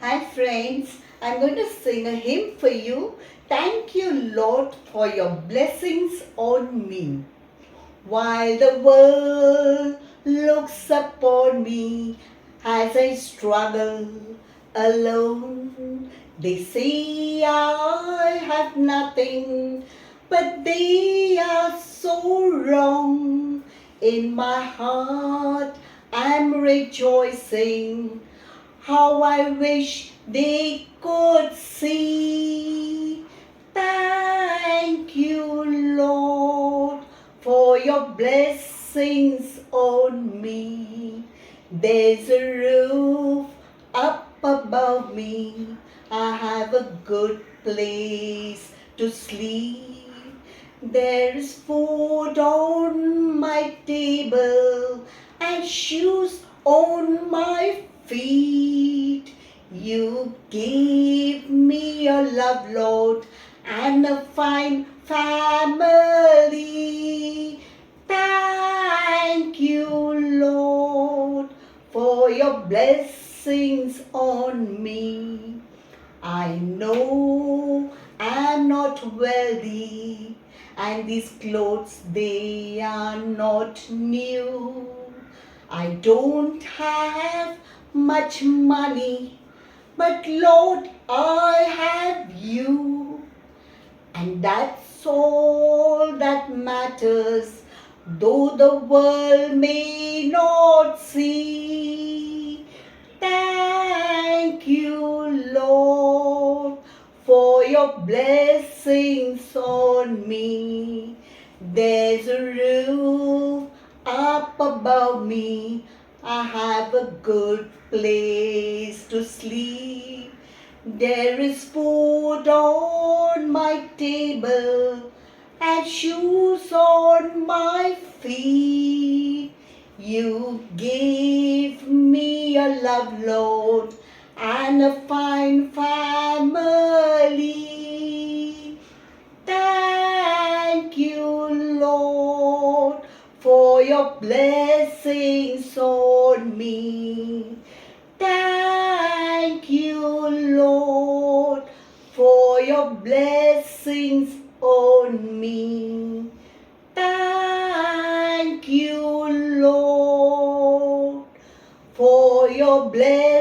Hi friends, I'm going to sing a hymn for you. Thank you, Lord, for your blessings on me. While the world looks upon me as I struggle alone, they say I have nothing, but they are so wrong. In my heart, I'm rejoicing. How I wish they could see. Thank you, Lord, for your blessings on me. There's a roof up above me. I have a good place to sleep. There is food on my table and shoes on my feet. You gave me your love, Lord, and a fine family. Thank you, Lord, for your blessings on me. I know I'm not wealthy, and these clothes they are not new. I don't have much money, but Lord, I have you, and that's all that matters, though the world may not see. Thank you, Lord, for your blessings on me. There's a roof up above me. I have a good place to sleep. There is food on my table and shoes on my feet. You gave me a love, Lord, and a fine family. Thank you, Lord, for your blessings on me. Thank you, Lord, for your blessings on me. Thank you, Lord, for your blessings